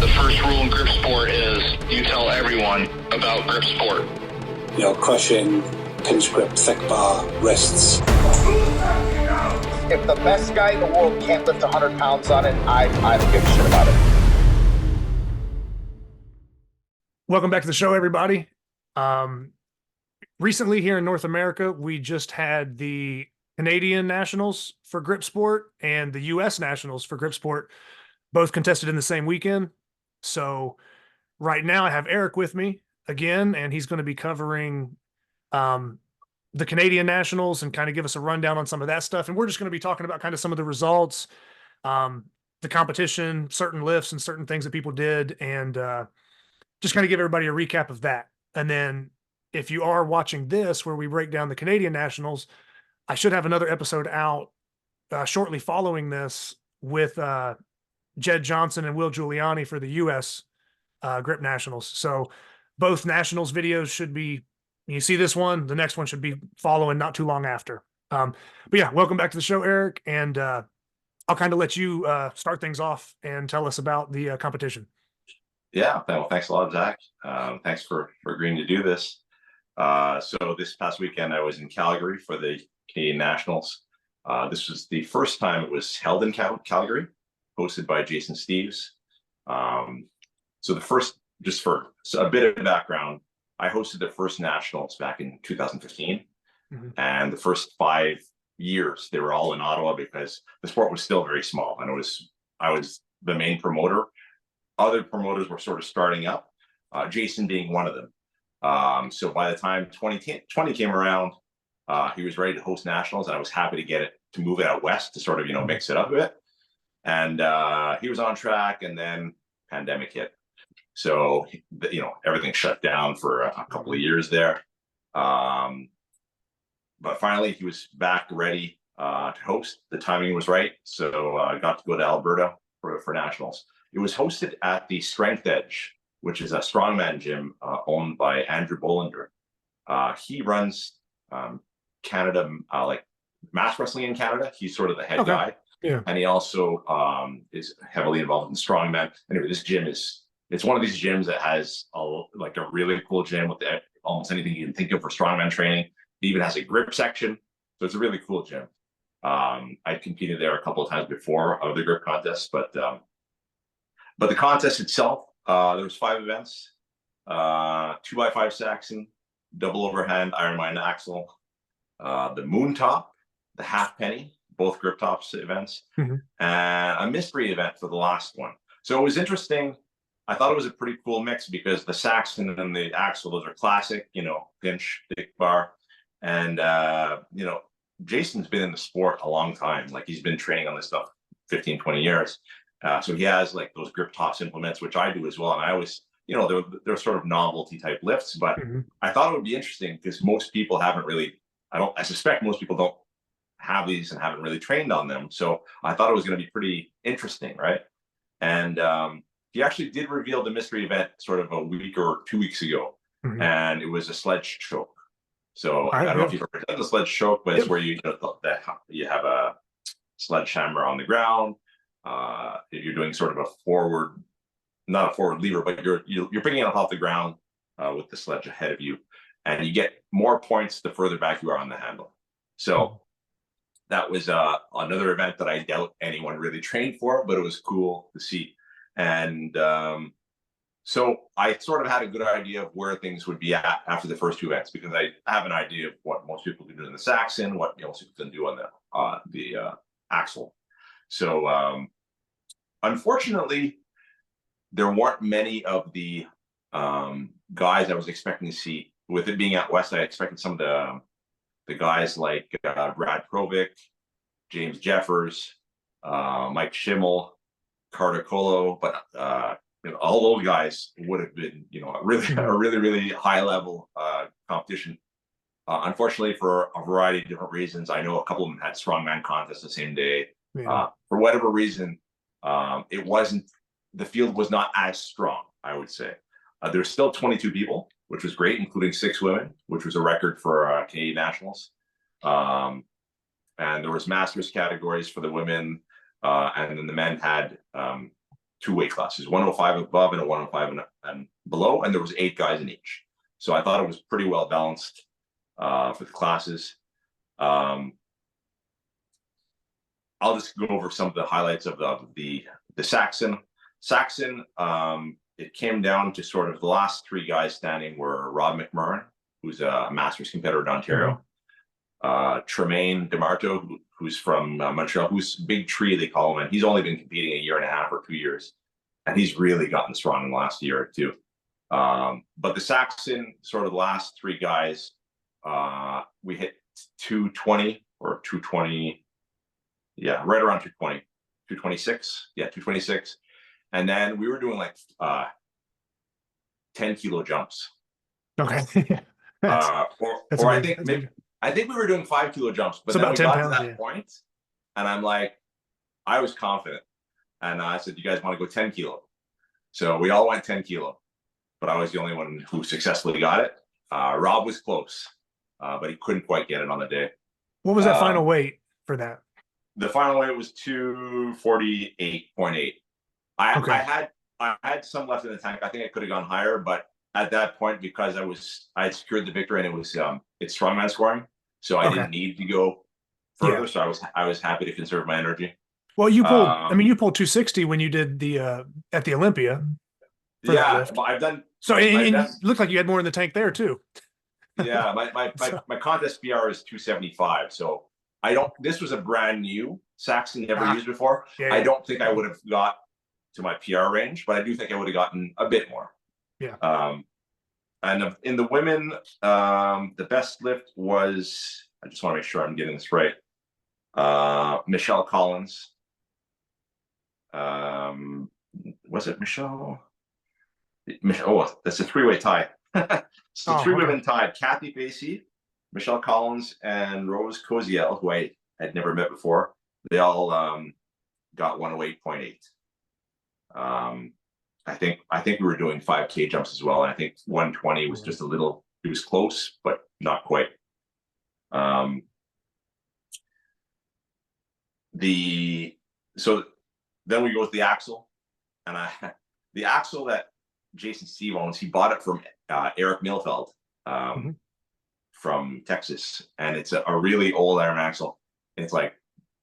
first rule in grip sport is you tell everyone about grip sport. Crushing, pinch grip, thick bar, wrists. If the best guy in the world can't lift 100 pounds on it, I don't give a shit about it. Welcome back to the show, everybody. Recently here in North America, we just had the Canadian Nationals for grip sport and the U.S. Nationals for grip sport, both contested in the same weekend. So right now I have Eric with me again, and he's going to be covering the Canadian Nationals and kind of give us a rundown on some of that stuff. And we're just going to be talking about kind of some of the results, the competition, certain lifts and certain things that people did, and just kind of give everybody a recap of that. And then if you are watching this, where we break down the Canadian Nationals, I should have another episode out shortly following this with Jed Johnson and Will Giuliani for the U.S. Grip Nationals. So both Nationals videos should be, you see this one, the next one should be following not too long after. But yeah, welcome back to the show, Eric. And I'll kind of let you start things off and tell us about the competition. Yeah, well, thanks a lot, Zach. Thanks for agreeing to do this. So this past weekend, I was in Calgary for the Canadian Nationals. This was the first time it was held in Calgary, hosted by Jason Steves. So the first, just for a bit of background, I hosted the first Nationals back in 2015. Mm-hmm. And the first 5 years, they were all in Ottawa because the sport was still very small. And I was the main promoter. Other promoters were sort of starting up, Jason being one of them. So by the time 2020 came around, he was ready to host Nationals, and I was happy to move it out west to sort of, mix it up a bit. And he was on track, and then pandemic hit. So, everything shut down for a couple of years there. But finally, he was back ready to host. The timing was right. So I got to go to Alberta for Nationals. It was hosted at the Strength Edge, which is a strongman gym owned by Andrew Bollinger. He runs Canada, like mass wrestling in Canada. He's sort of the head guy. Yeah. And he also is heavily involved in strongman. Anyway, this gym it's one of these gyms that has a really cool gym with almost anything you can think of for strongman training. It even has a grip section. So it's a really cool gym. I competed there a couple of times before of the grip contests, but the contest itself, there was 5 events, 2x5 Saxon, double overhand Ironman axle, the moon top, the half penny, both grip tops events, mm-hmm. and a mystery event for the last one. So it was interesting. I thought it was a pretty cool mix because the Saxon and the axle, those are classic, pinch, thick bar. And, Jason's been in the sport a long time. Like he's been training on this stuff 15, 20 years. So he has like those grip tops implements, which I do as well. And I always, they're sort of novelty type lifts, but mm-hmm. I thought it would be interesting because most people haven't really, I suspect most people don't have these and haven't really trained on them. So I thought it was going to be pretty interesting. Right. And he actually did reveal the mystery event sort of a week or 2 weeks ago. Mm-hmm. And it was a sledge choke. So I don't know if you've ever done the sledge choke, but it's where you have a sledgehammer on the ground. You're doing sort of not a forward lever, but you're picking it up off the ground with the sledge ahead of you, and you get more points the further back you are on the handle. So that was another event that I doubt anyone really trained for, but it was cool to see. And so I sort of had a good idea of where things would be at after the first 2 events, because I have an idea of what most people can do in the Saxon, what most people can do on the axle. So unfortunately, there weren't many of the guys I was expecting to see. With it being out west, I expected some of the guys like Brad Provic, James Jeffers, Mike Schimmel, Carter Colo, but all those guys would have been, a really high level competition. Unfortunately, for a variety of different reasons, I know a couple of them had strongman contests the same day. Yeah. For whatever reason, the field was not as strong, I would say. There's still 22 people, which was great, including 6 women, which was a record for Canadian Nationals. And there was masters categories for the women, and then the men had two weight classes, 105 above and a 105 and below, and there was 8 guys in each. So I thought it was pretty well balanced for the classes. I'll just go over some of the highlights of the Saxon. It came down to sort of the last 3 guys standing were Rob McMurran, who's a Masters competitor in Ontario, Tremaine DeMarto, who's from Montreal, who's Big Tree, they call him, and he's only been competing a year and a half or 2 years, and he's really gotten strong in the last year or two. But the Saxon, sort of the last 3 guys, we hit 220 or 220, yeah, right around 220, 226, yeah, 226, and then we were doing like 10-kilo jumps. Okay. I think we were doing 5-kilo jumps, but it's then about we 10 got pounds, to that point, and I'm like, I was confident, and I said, "You guys want to go 10 kilo?" So we all went 10 kilo, but I was the only one who successfully got it. Rob was close, but he couldn't quite get it on the day. What was that final weight for that? The final weight was 248.8. I had some left in the tank. I think I could have gone higher, but at that point, because I had secured the victory, and it was it's strongman scoring, so I didn't need to go further. So I was happy to conserve my energy. Well, you pulled. I mean, you pulled 260 when you did the at the Olympia. Yeah, I've done. So and it looked like you had more in the tank there too. Yeah, my contest PR is 275. So I don't. This was a brand new Saxon, never used before. Yeah, I don't think I would have got to my PR range, but I do think I would have gotten a bit more. Yeah. And in the women, the best lift was, I just want to make sure I'm getting this right, Michelle Collins. Was it Michelle? Oh, that's a 3-way tie. So 3 women tied: Kathy Facey, Michelle Collins, and Rose Koziel, who I had never met before. They all got 108.8. I think we were doing 5K jumps as well, and I think 120 was just a little. It was close, but not quite. So then we go with the axle, and the axle that Jason Steve owns, he bought it from Eric Milfeld from Texas, and it's a really old iron axle. It's like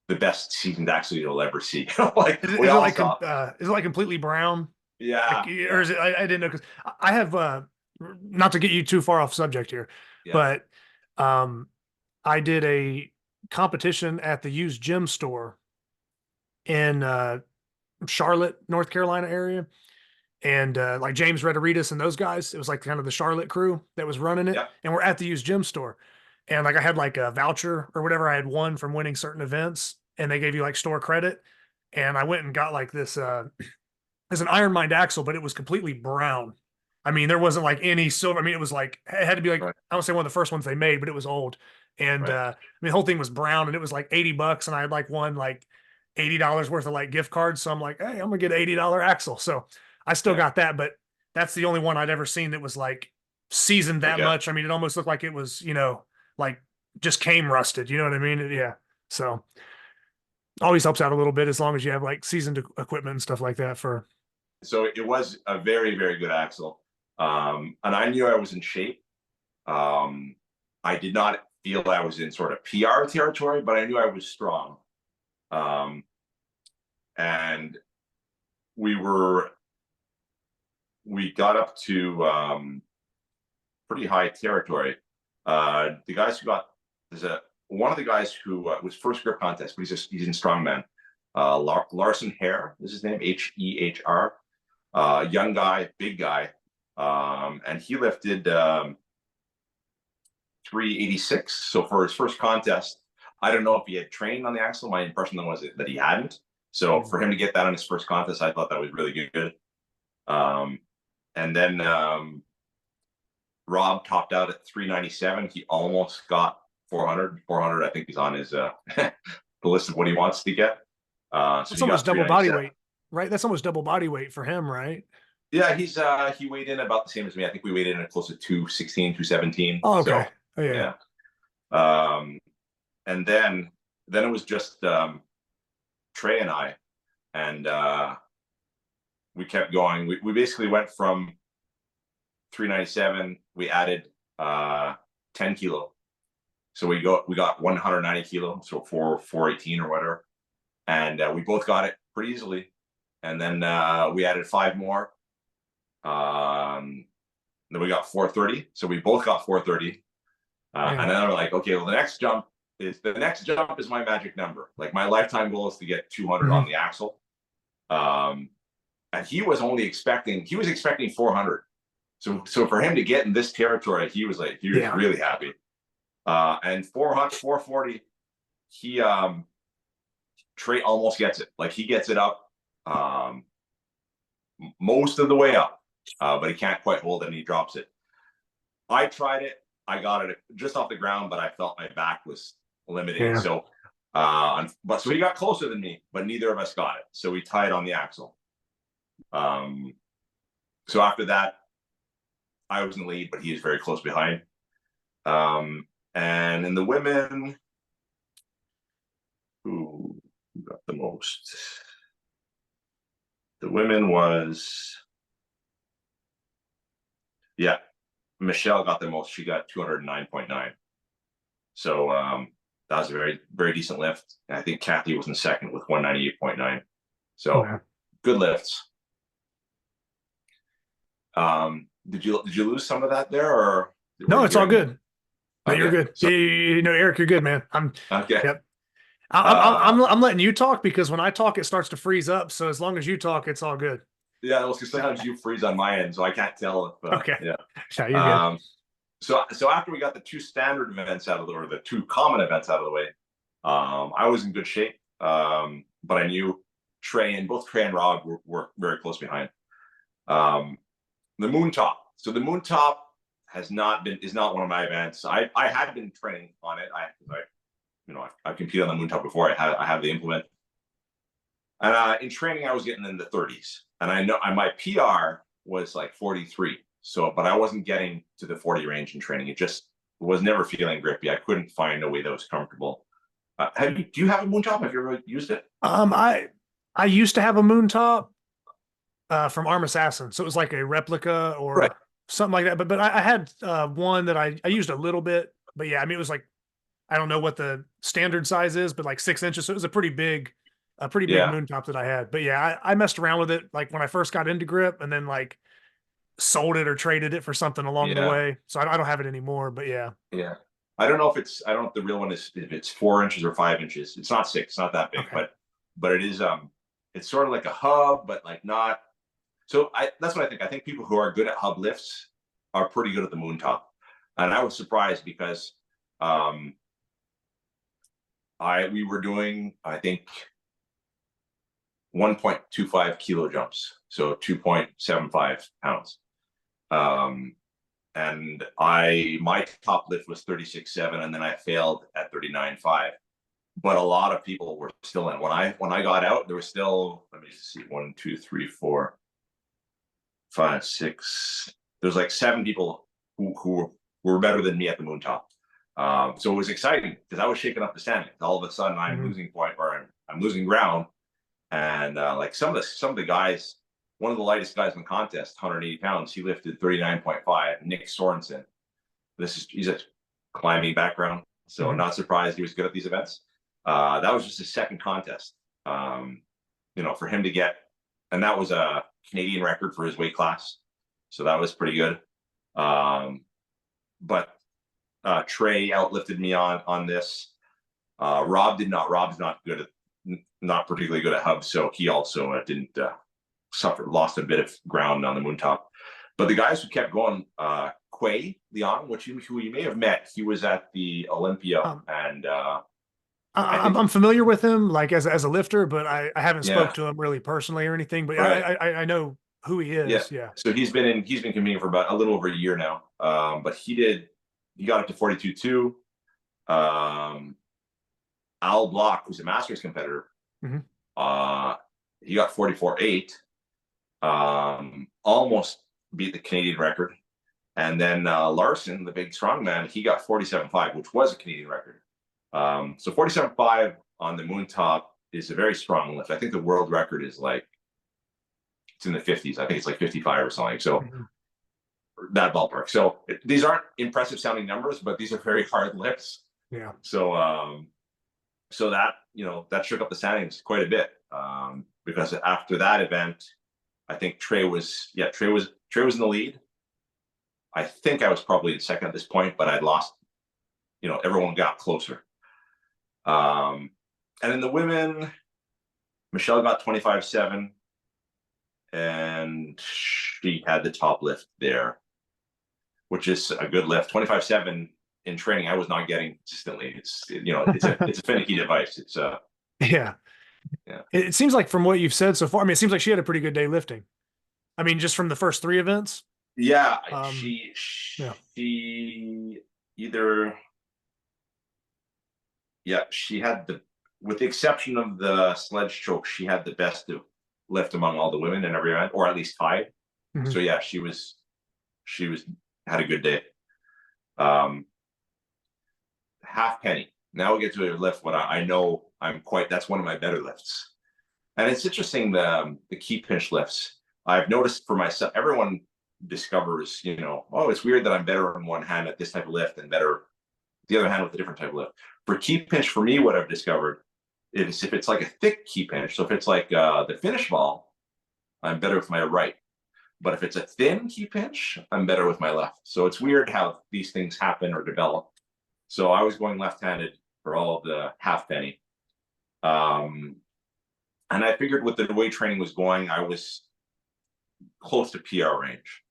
the best seasoned axle you'll ever see. Like, is it like completely brown? Yeah. Or is it? I didn't know, because I have not to get you too far off subject here, but I did a competition at the used gym store in Charlotte, North Carolina area. And like James Rederitas and those guys, it was like kind of the Charlotte crew that was running it. And we're at the used gym store. And like I had like a voucher or whatever I had won from winning certain events, and they gave you like store credit. And I went and got like this as an Iron Mind axle, but it was completely brown. I mean, there wasn't like any silver. I mean, it was like, it had to be like, I don't say one of the first ones they made, but it was old. And I mean, the whole thing was brown, and it was like $80, and I had like won like $80 worth of like gift cards. So I'm like, hey, I'm gonna get an $80 axle. So I still got that, but that's the only one I'd ever seen that was like seasoned that much. I mean, it almost looked like it was, like just came rusted, you know what I mean? Yeah. So always helps out a little bit as long as you have like seasoned equipment and stuff like that So it was a very, very good axle. And I knew I was in shape. I did not feel I was in sort of PR territory, but I knew I was strong. And we got up to pretty high territory. The guys who one of the guys who was first grip contest, but he's in strongman. Larson Hare is his name, H-E-H-R. Young guy, big guy, and he lifted 386. So for his first contest, I don't know if he had trained on the axle. My impression was that he hadn't. So for him to get that on his first contest, I thought that was really good. And then Rob topped out at 397. He almost got 400. 400, I think, is on his the list of what he wants to get. So it's almost double body weight, right? That's almost double body weight for him, right? Yeah, he weighed in about the same as me. I think we weighed in at close to 216, 217. Oh, okay. So, yeah. And then it was just Trey and I, and we kept going. We basically went from 397. We added 10 kilo. So we got 190 kilo, so 418 or whatever. And we both got it pretty easily. And then we added 5 more. Then we got 430. So we both got 430. And then we're like, okay, well, the next jump is my magic number. Like my lifetime goal is to get 200 on the axle. And he was expecting 400. So for him to get in this territory, he was really happy. And 440, Trey almost gets it. Like he gets it up most of the way up, but he can't quite hold it and he drops it. I tried it. I got it just off the ground, but I felt my back was limiting. Yeah. So so he got closer than me, but neither of us got it. So we tied on the axle. So after that, I was in the lead, but he was very close behind. And in the women, who got the most? The women was, Michelle got the most. She got 209.9. So that was a very, very decent lift. And I think Kathy was in second with 198.9. So good lifts. Did you lose some of that there, or No, it's all good. No, Okay. you're good. So, Eric, you're good, man. okay. Yep. I'm letting you talk because when I talk, it starts to freeze up. So as long as you talk, it's all good. Yeah, well, sometimes you freeze on my end, so I can't tell if. Okay. Yeah. Yeah, you're good. So after we got the 2 standard events out of the, or the 2 common events out of the way, I was in good shape. But I knew both Trey and Rob were very close behind. The moon top. So the moon top is not one of my events. I had been training on it. I competed on the moon top before. I have the implement. And in training, I was getting in the 30s, and I know my PR was like 43. So, but I wasn't getting to the 40 range in training. It just was never feeling grippy. I couldn't find a way that was comfortable. Do you have a moon top? Have you ever used it? I used to have a moon top from Arm Assassin, so it was like a replica or something like that. But I had one that I used a little bit. But yeah, I mean, it was like, I don't know what the standard size is, but like 6 inches. So it was a pretty big moon top that I had. But yeah, I messed around with it like when I first got into grip, and then like sold it or traded it for something along the way. So I don't have it anymore. But yeah. I don't know if the real one is, if it's 4 inches or 5 inches. It's not 6. It's not that big, but it is. It's sort of like a hub, but like not. So that's what I think. I think people who are good at hub lifts are pretty good at the moon top, and I was surprised because we were doing, I think, 1.25 kilo jumps, so 2.75 pounds. And my top lift was 36.7, and then I failed at 39.5. But a lot of people were still in. When I got out, there was still, let me see, 1, 2, 3, 4, 5, 6. There's like 7 people who were better than me at the moon top. So it was exciting because I was shaking up the standings. All of a sudden, I'm losing point, or I'm losing ground. And like some of the guys, one of the lightest guys in the contest, 180 pounds, he lifted 39.5. Nick Sorensen. He's a climbing background, so not surprised he was good at these events. That was just his second contest. For him to get, and that was a Canadian record for his weight class, so that was pretty good. But Trey outlifted me on this. Rob did not. Rob's not particularly good at hubs, so he also didn't lost a bit of ground on the moon top. But the guys who kept going, Quay Leon, who you may have met, he was at the Olympia, and I'm familiar with him, like as a lifter, but I haven't spoke to him really personally or anything. But I know who he is. Yeah. So he's been competing for about a little over a year now. But he got up to 42.2. Al Block, who's a Masters competitor, he got 44.8. Almost beat the Canadian record. And then Roussin, the big strong man, he got 47.5, which was a Canadian record. So 47.5 on the moon top is a very strong lift. I think the world record is like it's in the 50s. I think it's like 55 or something. So Mhm. that ballpark. So these aren't impressive sounding numbers, but these are very hard lifts. Yeah. So so that, that shook up the standings quite a bit. Because after that event, I think Trey was in the lead. I think I was probably in second at this point, but I'd lost. Everyone got closer. And in the women, Michelle got 25.7, and she had the top lift there, which is a good lift. 25.7 in training, I was not getting consistently. It's a finicky device. It's Yeah. Yeah. It seems like from what you've said so far, I mean, it seems like she had a pretty good day lifting. I mean, just from the first 3 events. Yeah, Yeah. she either she had with the exception of the sledge choke, she had the best lift among all the women in every event, or at least tied. Mhm. So yeah, she had a good day. Half penny. Now we get to a lift what I know that's one of my better lifts. And it's interesting, the key pinch lifts. I've noticed for myself, everyone discovers, it's weird that I'm better on one hand at this type of lift and better the other hand with a different type of lift. For key pinch, for me, what I've discovered is if it's like a thick key pinch, so if it's like the finish ball, I'm better with my right. But if it's a thin key pinch, I'm better with my left. So it's weird how these things happen or develop. So I was going left-handed for all of the half penny. And I figured with the way training was going, I was close to PR range.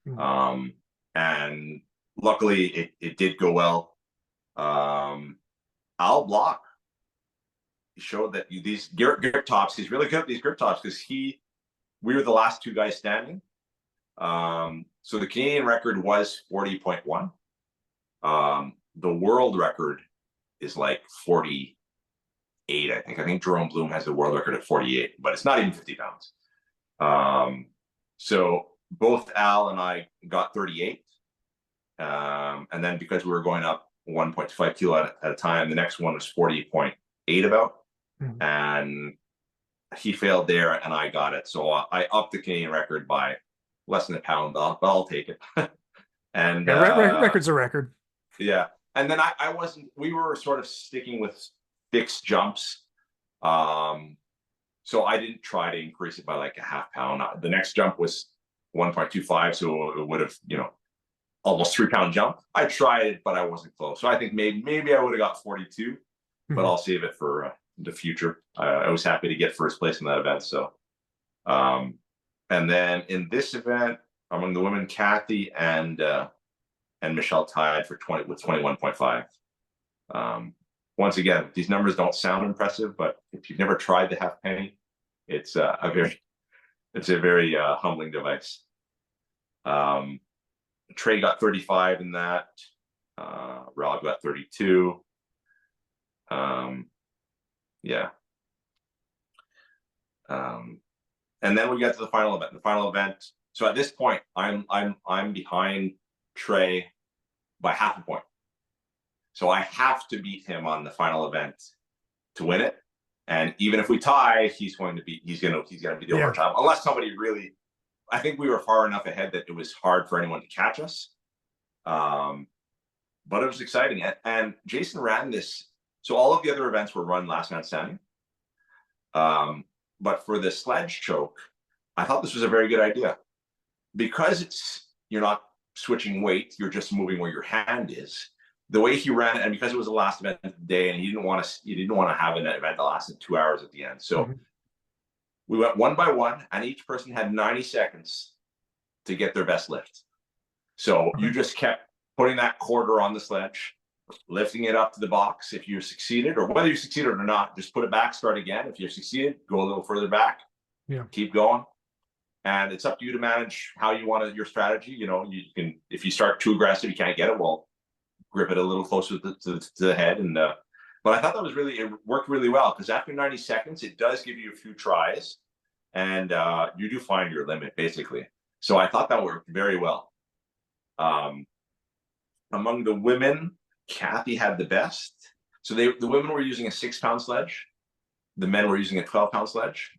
Mhm. And luckily it did go well. Al Block showed that these grip tops, he's really good at these grip tops because we were the last 2 guys standing. So the Canadian record was 40.1. The world record is like 48, I think. I think Jerome Bloom has the world record at 48, but it's not even 50 pounds. So both Al and I got 38. And then because we were going up 1.5 kilo at a time, the next one was 40.8 about. Mhm. And he failed there and I got it. So I upped the Canadian record by less than a pound, but I'll take it. And Record's a record. Yeah. And then we were sort of sticking with fixed jumps. So I didn't try to increase it by like a half pound. The next jump was 1.25. So it would have, almost 3-pound jump. I tried it, but I wasn't close. So I think maybe I would have got 42, but Mhm. I'll save it for the future. I was happy to get first place in that event. So, and then in this event, among the women, Kathy and Michelle tied for 21.5. Once again, these numbers don't sound impressive, but if you've never tried the half penny, it's a very humbling device. Trey got 35 in that. Rob got 32. Yeah. And then we got to the final event. The final event. So at this point, I'm behind Trey by half a point. So I have to beat him on the final event to win it. And even if we tie, he's gonna be the overtime, unless somebody really. I think we were far enough ahead that it was hard for anyone to catch us. But it was exciting, and Jason ran this. So all of the other events were run last man standing. But for the sledge choke, I thought this was a very good idea because you're not switching weight, you're just moving where your hand is. The way he ran it, and because it was the last event of the day, and he didn't want to have an event that lasted 2 hours at the end. So we went one by one, and each person had 90 seconds to get their best lift. So you just kept putting that quarter on the sledge, lifting it up to the box if you succeeded, or whether you succeeded or not, just put it back, start again. If you succeeded, go a little further back, keep going. And it's up to you to manage how you want your strategy. You can, if you start too aggressive, you can't get it. Well, grip it a little closer to the head. And but I thought it worked really well because after 90 seconds, it does give you a few tries, and you do find your limit basically. So I thought that worked very well. Among the women, Kathy had the best. So the women were using a 6-pound sledge. The men were using a 12-pound sledge.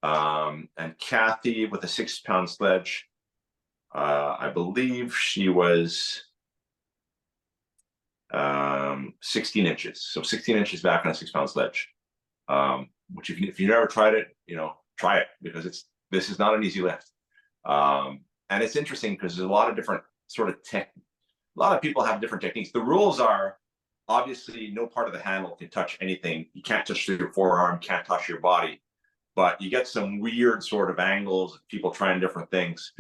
And Kathy with a 6-pound sledge. I believe she was 16 inches. So 16 inches back on a 6-pound sledge. Which if you never tried it, try it, because this is not an easy lift. And it's interesting because there's a lot of different sort of a lot of people have different techniques. The rules are obviously no part of the handle can touch anything. You can't touch your forearm, can't touch your body, but you get some weird sort of angles, people trying different things,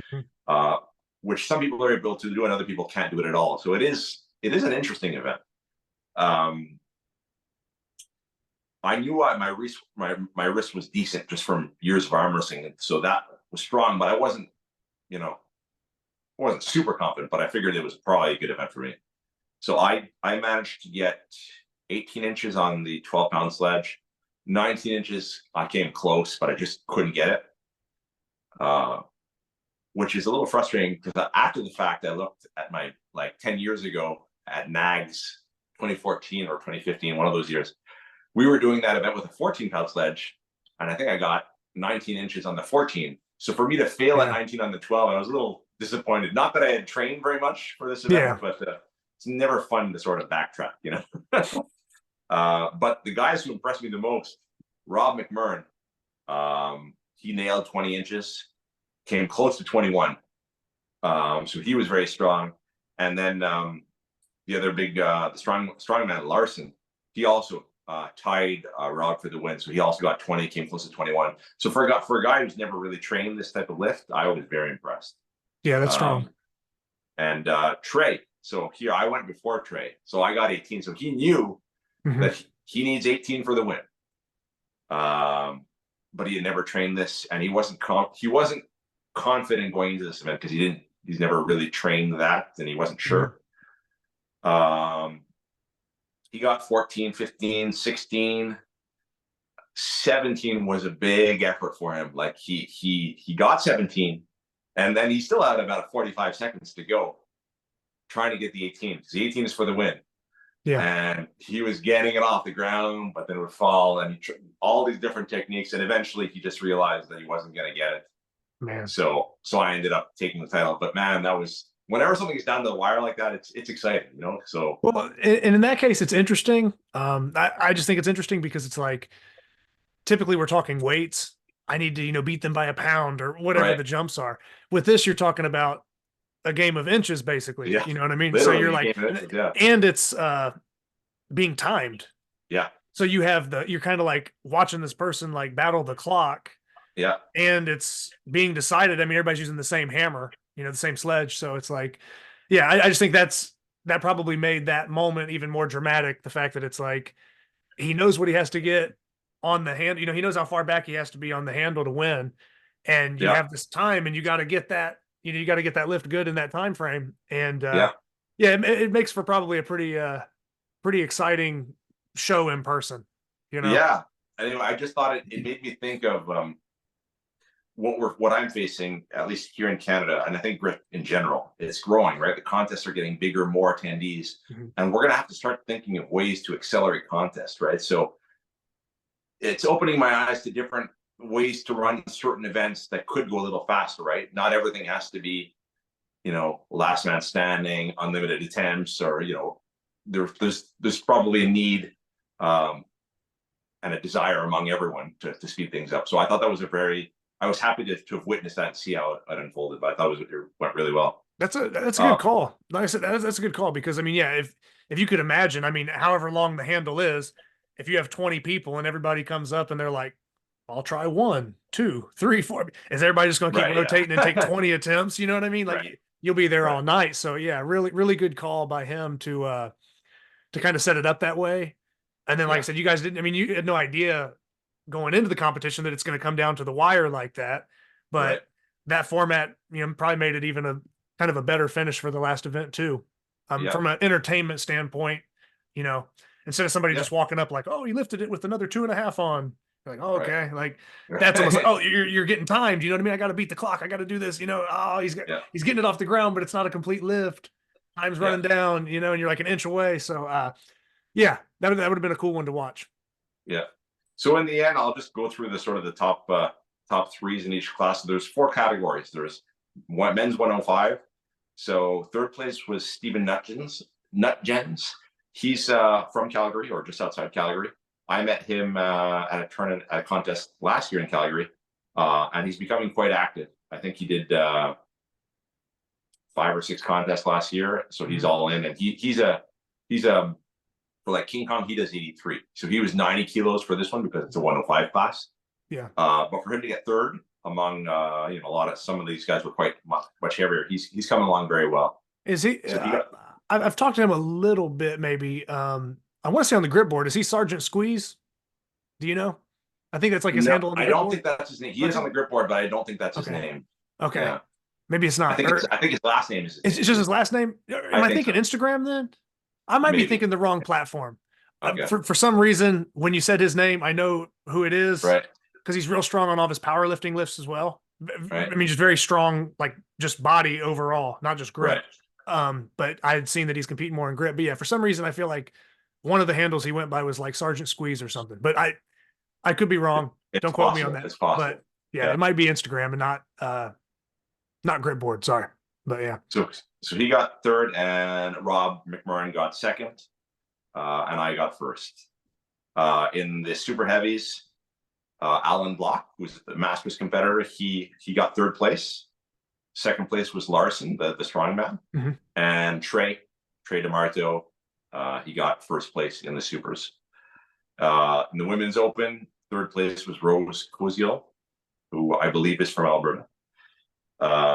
which some people are able to do and other people can't do it at all. So it is an interesting event. I knew my wrist was decent just from years of arm wrestling, and so that was strong, but I wasn't super confident, but I figured it was probably a good event for me. So I managed to get 18 inches on the 12-pound sledge, 19 inches. I came close, but I just couldn't get it, which is a little frustrating because after the fact, I looked at my 10 years ago at NAGS 2014 or 2015, one of those years. We were doing that event with a 14-pound sledge, and I think I got 19 inches on the 14. So for me to fail at 19 on the 12, I was a little disappointed. Not that I had trained very much for this event, but it's never fun to sort of backtrack, But the guys who impressed me the most, Rob McMurrin, he nailed 20 inches, came close to 21. So he was very strong. And then the other big, the strongman Larson, he also tied Rob for the win. So he also got 20, came close to 21. So for a guy who's never really trained this type of lift, I was very impressed. Yeah, that's strong. And Trey, so here I went before Trey, so I got 18. So he knew that he needs 18 for the win. But he had never trained this, and he wasn't confident going into this event because he's never really trained that, and he wasn't sure. He got 14, 15, 16, 17 was a big effort for him. Like he got 17, and then he still had about 45 seconds to go trying to get the 18, because the 18 is for the win. Yeah. And he was getting it off the ground, but then it would fall, and all these different techniques, and eventually he just realized that he wasn't going to get it. Man. So I ended up taking the title. But man, that was, whenever something is down to the wire like that, it's exciting, So well, and in that case, it's interesting. I just think it's interesting because it's like, typically we're talking weights. I need to beat them by a pound or whatever the jumps are. With this, you're talking about a game of inches, basically. Yeah. You know what I mean? Literally, so you're like, and it's being timed. Yeah. So you're kind of like watching this person like battle the clock. Yeah. And it's being decided. I mean, everybody's using the same hammer, the same sledge. So it's like, yeah, I just think that probably made that moment even more dramatic. The fact that it's like, he knows what he has to get on the hand. He knows how far back he has to be on the handle to win. And you have this time, and you got to get that, you got to get that lift good in that time frame. And it makes for probably a pretty exciting show in person, Yeah. Anyway, I just thought it made me think of what I'm facing, at least here in Canada, and I think in general, it's growing, right? The contests are getting bigger, more attendees, and we're going to have to start thinking of ways to accelerate contests, right? So it's opening my eyes to different ways to run certain events that could go a little faster, right? Not everything has to be, last man standing, unlimited attempts, or, there's probably a need and a desire among everyone to speed things up. So I thought that was I was happy to have witnessed that and see how it unfolded, but I thought it went really well. That's a good call. Like I said, that's a good call, because I mean, yeah, if you could imagine, I mean, however long the handle is, if you have 20 people and everybody comes up and they're like, I'll try 1, 2, 3, 4. Is everybody just going to keep rotating and take 20 attempts? You know what I mean? Like you'll be there all night. So yeah, really, really good call by him to kind of set it up that way. And then, like I said, you guys you had no idea going into the competition that it's going to come down to the wire like that. But that format, probably made it even a kind of a better finish for the last event too. From an entertainment standpoint, instead of somebody just walking up like, oh, he lifted it with another 2.5 on. Like, oh, okay. Like that's almost like, oh, you're getting timed. You know what I mean? I got to beat the clock. I got to do this, oh, he's getting it off the ground, but it's not a complete lift. Time's running down, and you're like an inch away. So, that would have been a cool one to watch. Yeah. So in the end, I'll just go through the sort of the top top threes in each class. So there's 4 categories. There's men's 105. So third place was Stephen Nutgens. He's from Calgary, or just outside Calgary. I met him at a tournament, at a contest last year in Calgary, and he's becoming quite active. I think he did 5 or 6 contests last year, so he's all in. And he's a for like King Kong, he does 83. So he was 90 kilos for this one because it's a 105 class. Yeah. But for him to get third among some of these guys were quite much heavier. He's coming along very well. Is he? So I've talked to him a little bit, maybe. I want to say on the grip board. Is he Sergeant Squeeze? Do you know? I think that's like his handle on the I grip don't board. think that's his name. He is on the grip board, but I don't think that's his name. Okay. Yeah. Maybe it's not. I think his last name is. It's just his last name. Am I thinking so. Instagram then? I might be thinking the wrong platform. Okay. For some reason, when you said his name, I know who it is. Right. Because he's real strong on all of his powerlifting lifts as well. Right. I mean, just very strong, like just body overall, not just grip. Right. But I had seen that he's competing more in grip. But yeah, for some reason, I feel like one of the handles he went by was like Sergeant Squeeze or something. But I could be wrong. Don't quote me on that. It's possible. But yeah, it might be Instagram and not grip board. Sorry. But yeah. So he got third, and Rob McMurrin got second, and I got first. In the super heavies, Alan Block, who's the Masters competitor, he got third place. Second place was Larson, the strongman, and Trey DeMarto. He got first place in the supers. In the women's open, third place was Rose Koziel, who I believe is from Alberta.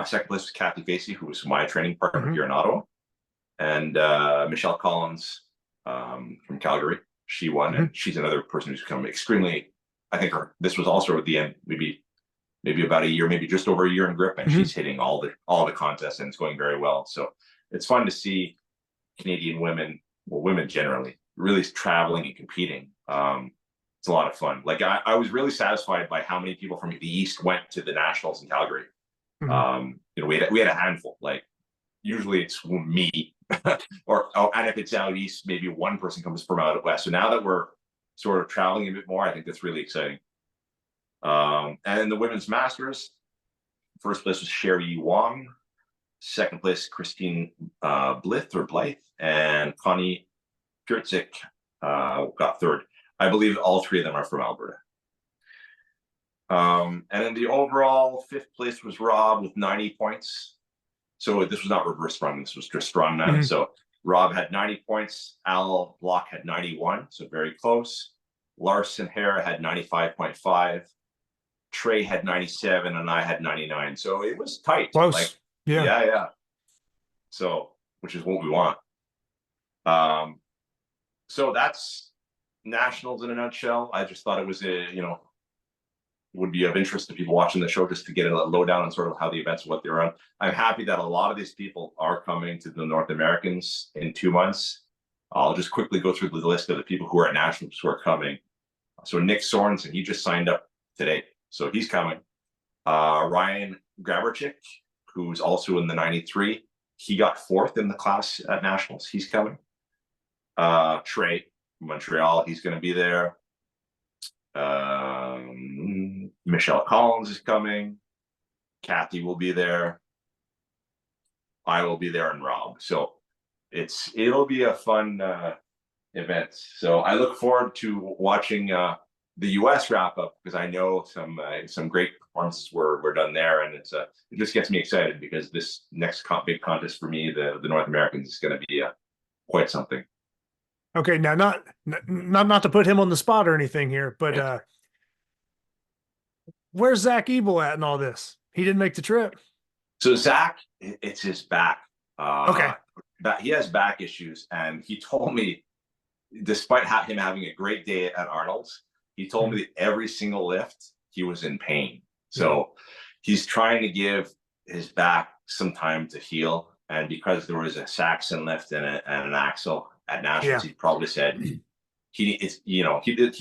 Second place was Kathy Facey, who was my training partner here in Ottawa, and Michelle Collins from Calgary. She won, and she's another person who's become extremely. I think this was also at the end, maybe about a year, maybe just over a year in grip, and she's hitting all the contests, and it's going very well. So it's fun to see Canadian women, well, women generally, really traveling and competing. It's a lot of fun. Like I was really satisfied by how many people from the East went to the nationals in Calgary. We had a handful. Like usually it's me, and if it's out east, maybe one person comes from out west. So now that we're sort of traveling a bit more, I think that's really exciting. And in the women's masters, first place was Sherry Wong, second place Christine Blythe, and Connie Piertzik got third. I believe all 3 of them are from Alberta. And in the overall, fifth place was Rob with 90 points. So this was not reverse sprung, this was just strongman. So Rob had 90 points, Al Block had 91, so very close. Larson Hare had 95.5. Trey had 97, and I had 99. So it was tight. Close. Like, yeah. Yeah. So, which is what we want. So that's nationals in a nutshell. I just thought it was would be of interest to people watching the show, just to get a lowdown on sort of how the events, what they're on. I'm happy that a lot of these people are coming to the North Americans in 2 months. I'll just quickly go through the list of the people who are at nationals who are coming. So Nick Sorensen, he just signed up today, so he's coming. Ryan Graberchik, who's also in the 93, he got 4th in the class at nationals. He's coming. Trey from Montreal, he's going to be there. Michelle Collins is coming. Kathy will be there. I will be there, and Rob. So it'll be a fun event. So I look forward to watching the U.S. wrap up, because I know some great performances were done there, and it just gets me excited, because this next big contest for me, the North Americans, is going to be quite something. Okay, now not to put him on the spot or anything here, but where's Zach Ebel at in all this? He didn't make the trip. So Zach, it's his back. Okay. He has back issues, and he told me, despite him having a great day at Arnold's, he told me that every single lift he was in pain. So he's trying to give his back some time to heal, and because there was a Saxon lift and an axle at nationals, he probably said he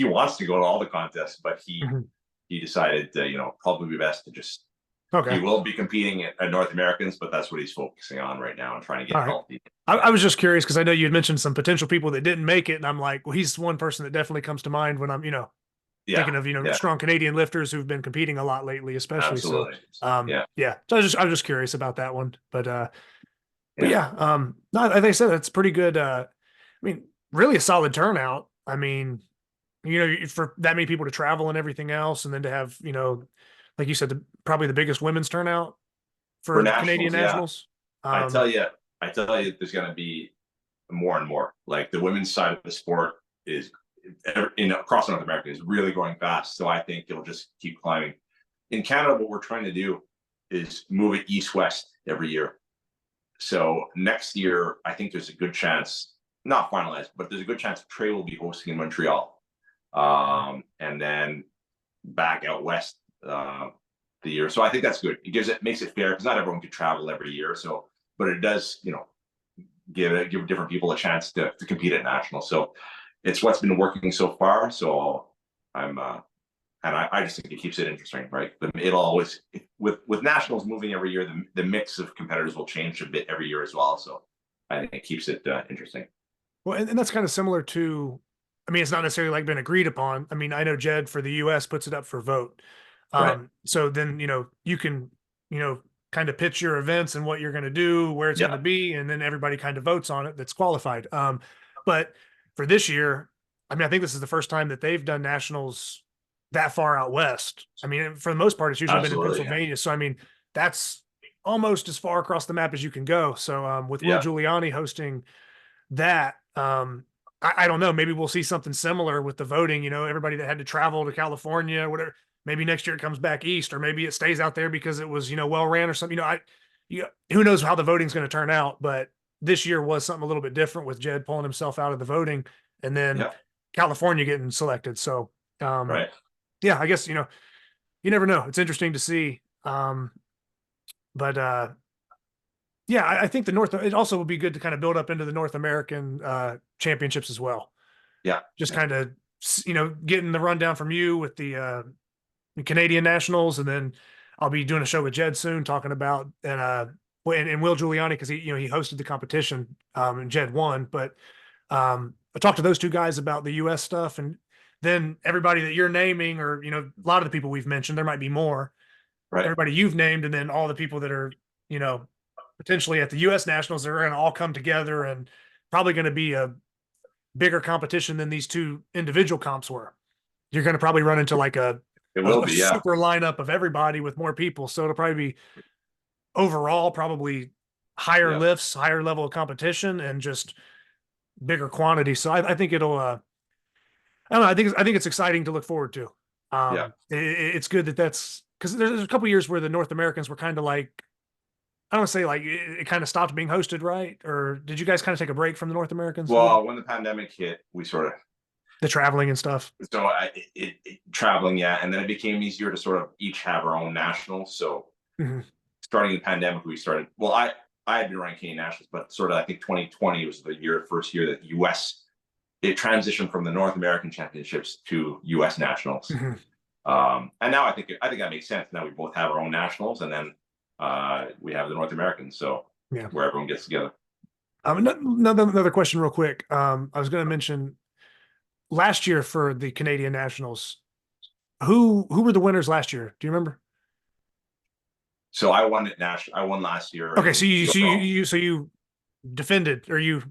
wants to go to all the contests, but he decided probably best to just. Okay. He will be competing at North Americans, but that's what he's focusing on right now and trying to get healthy. I was just curious, because I know you had mentioned some potential people that didn't make it, and I'm like, well, he's one person that definitely comes to mind when I'm, thinking of, strong Canadian lifters who've been competing a lot lately, especially. Absolutely. So, Yeah. So I was just curious about that one, but no, like I said, it's pretty good. I mean, really a solid turnout. I mean, for that many people to travel and everything else, and then to have, like you said, probably the biggest women's turnout for nationals, Canadian yeah. nationals. I tell you, there's going to be more and more. Like the women's side of the sport is across North America is really growing fast. So I think it'll just keep climbing. In Canada, what we're trying to do is move it east-west every year. So next year, I think there's a good chance, not finalized, but there's a good chance Trey will be hosting in Montreal. And then back out west the year. So I think that's good. It makes it fair because not everyone can travel every year. So, but it does, give different people a chance to compete at nationals. So it's what's been working so far. So I'm and I just think it keeps it interesting, right? It'll always with nationals moving every year, the mix of competitors will change a bit every year as well. So I think it keeps it interesting. Well, and that's kind of similar to, I mean, it's not necessarily like been agreed upon. I mean, I know Jed for the US puts it up for vote. Right. So then, you can, kind of pitch your events and what you're going to do, where it's going to be, and then everybody kind of votes on it that's qualified. But for this year, I mean, I think this is the first time that they've done nationals that far out west. I mean, for the most part, it's usually been in Pennsylvania. Yeah. So, I mean, that's almost as far across the map as you can go. So with Will Giuliani hosting that, I don't know, maybe we'll see something similar with the voting, everybody that had to travel to California, whatever. Maybe next year it comes back east, or maybe it stays out there because it was, well ran or something. Who knows how the voting's going to turn out, but this year was something a little bit different with Jed pulling himself out of the voting and then California getting selected. So, right. Yeah, I guess, you never know. It's interesting to see. But I think it also would be good to kind of build up into the North American championships as well. Yeah. Just kind of, getting the rundown from you with the Canadian nationals, and then I'll be doing a show with Jed soon talking about and Will Giuliani, because he hosted the competition and Jed won. But I talked to those two guys about the US stuff, and then everybody that you're naming, or a lot of the people we've mentioned, there might be more. Right. Everybody you've named, and then all the people that are potentially at the US nationals, are going to all come together, and probably going to be a bigger competition than these two individual comps were. You're going to probably run into like a super lineup of everybody with more people. So it'll probably be overall probably higher lifts, higher level of competition, and just bigger quantity. So I think it'll, I don't know. I think it's exciting to look forward to. It's good that's because there's a couple years where the North Americans were kind of like, I don't want to say like it kind of stopped being hosted, right? Or did you guys kind of take a break from the North Americans? Well, when the pandemic hit, we sort of the traveling and stuff. So traveling, and then it became easier to sort of each have our own nationals. So starting the pandemic, we started. Well, I had been running Canadian nationals, but sort of I think 2020 was the first year that US it transitioned from the North American championships to US nationals. And now I think that makes sense. Now we both have our own nationals, and then we have the North Americans, so where everyone gets together. Another question real quick. I was going to mention last year for the Canadian nationals, who were the winners last year? Do you remember? So I won I won last year. Okay. So you defended, or you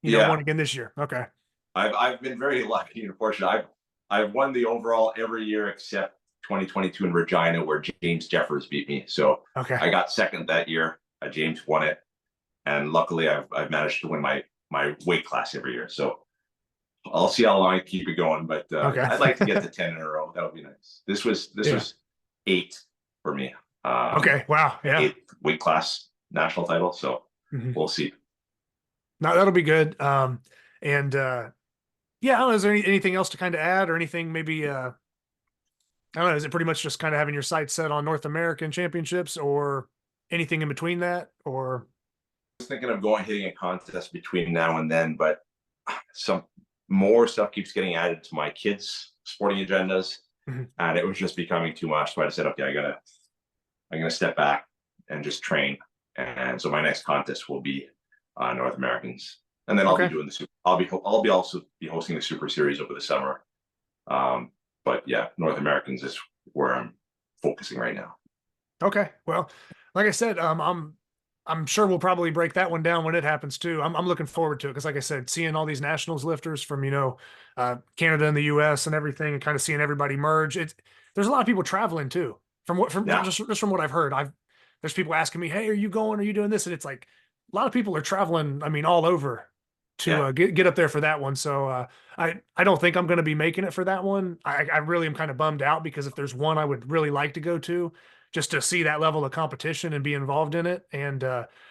won again this year. Okay. I've been very lucky and fortunate. I've won the overall every year except 2022 in Regina, where James Jeffers beat me. So I got second that year. James won it, and luckily I've managed to win my weight class every year. So I'll see how long I keep it going, but I'd like to get to 10 in a row. That would be nice. This was 8 for me. Okay. Wow. Yeah. 8th weight class national title. So we'll see. No, that'll be good. I don't know, is there anything else to kind of add, or anything maybe, I don't know, is it pretty much just kind of having your sights set on North American championships, or anything in between that? Or I was thinking of hitting a contest between now and then, but some more stuff keeps getting added to my kids' sporting agendas, and it was just becoming too much. So I said, okay, I'm gonna step back and just train. And so my next contest will be North Americans. And then I'll be doing I'll also be hosting the Super Series over the summer. But yeah, North Americans is where I'm focusing right now. Okay. Well, like I said, I'm sure we'll probably break that one down when it happens too. I'm looking forward to it because, like I said, seeing all these nationals lifters from Canada and the U.S. and everything, and kind of seeing everybody merge. There's a lot of people traveling too. From Yeah. just from what I've heard, there's people asking me, "Hey, are you going? Are you doing this?" And it's like a lot of people are traveling. I mean, all over to Yeah. get up there for that one. So I don't think I'm going to be making it for that one. I really am kind of bummed out because if there's one I would really like to go to, just to see that level of competition and be involved in it, and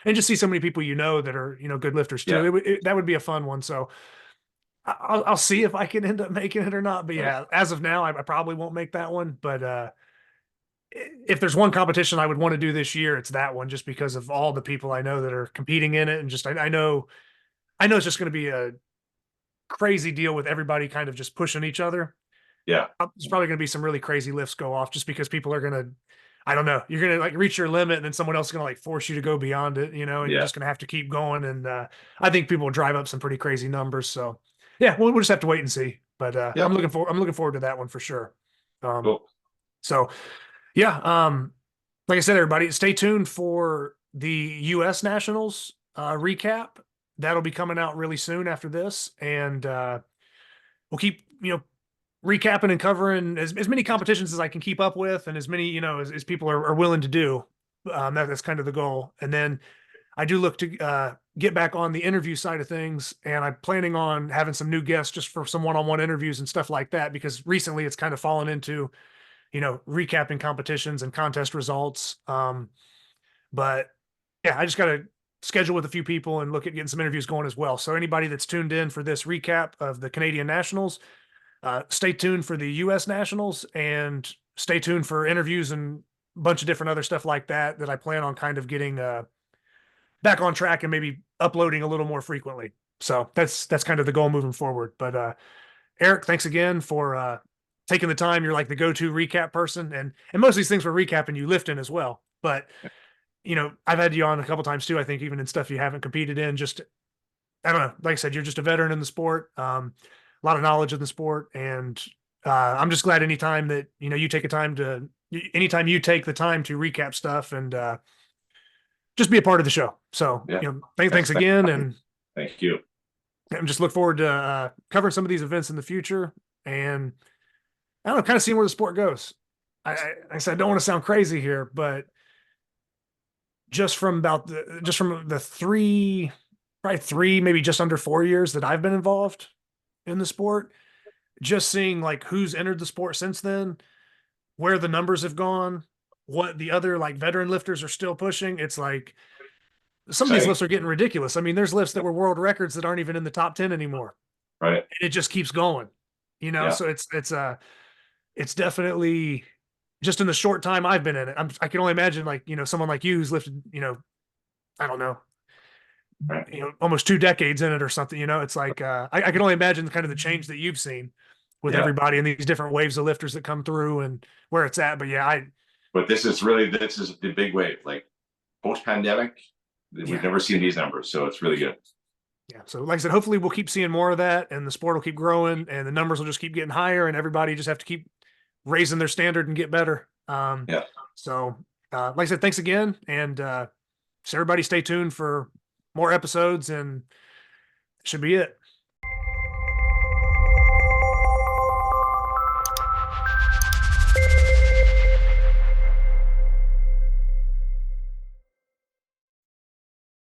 just see so many people that are good lifters too. Yeah. That would be a fun one. So I'll see if I can end up making it or not. But yeah, as of now, I probably won't make that one. But if there's one competition I would want to do this year, it's that one, just because of all the people I know that are competing in it, and just I know it's just going to be a crazy deal with everybody kind of just pushing each other. Yeah. There's probably going to be some really crazy lifts go off just because people are going to, I don't know, you're going to like reach your limit and then someone else is going to like force you to go beyond it, and you're Yeah. just going to have to keep going. And I think people will drive up some pretty crazy numbers. So yeah, we'll just have to wait and see. But Yeah. I'm looking forward to that one for sure. Cool. So yeah, like I said, everybody, stay tuned for the U.S. Nationals recap. That'll be coming out really soon after this, and we'll keep recapping and covering as many competitions as I can keep up with, and as many as people are willing to do. That's kind of the goal. And then I do look to get back on the interview side of things, and I'm planning on having some new guests just for some one-on-one interviews and stuff like that, because recently it's kind of fallen into recapping competitions and contest results. But yeah, I just got to schedule with a few people and look at getting some interviews going as well. So anybody that's tuned in for this recap of the Canadian Nationals, stay tuned for the U.S. Nationals, and stay tuned for interviews and a bunch of different other stuff like that I plan on kind of getting back on track and maybe uploading a little more frequently. So that's kind of the goal moving forward. But Eric, thanks again for taking the time. You're like the go-to recap person, and most of these things we're recapping you lifting as well. But I've had you on a couple times too. I think even in stuff you haven't competed in. Just I don't know. Like I said, you're just a veteran in the sport. A lot of knowledge in the sport, and I'm just glad anytime that you take anytime you take the time to recap stuff and just be a part of the show. So Yeah. thanks again, and Thank you. I'm just look forward to covering some of these events in the future, and I don't know, kind of seeing where the sport goes. I said I don't want to sound crazy here, but just from the probably three, maybe just under 4 years that I've been involved in the sport, just seeing like who's entered the sport since then, where the numbers have gone, what the other like veteran lifters are still pushing. It's like some of these Exciting. lifts are getting ridiculous. I mean, there's lifts that were world records that aren't even in the top 10 anymore. Right. And it just keeps going, Yeah. so it's definitely, just in the short time I've been in it. I can only imagine like, someone like you who's lifted, I don't know, Right. almost 2 decades in it or something, it's like, I can only imagine kind of the change that you've seen with Yeah. everybody and these different waves of lifters that come through and where it's at. But yeah, But this is the big wave. Like post-pandemic, Yeah. we've never seen these numbers, so it's really good. yeah. So like I said, hopefully we'll keep seeing more of that, and the sport will keep growing, and the numbers will just keep getting higher, and everybody just have to keep raising their standard and get better. Yeah. So like I said, thanks again. And so everybody stay tuned for more episodes, and should be it.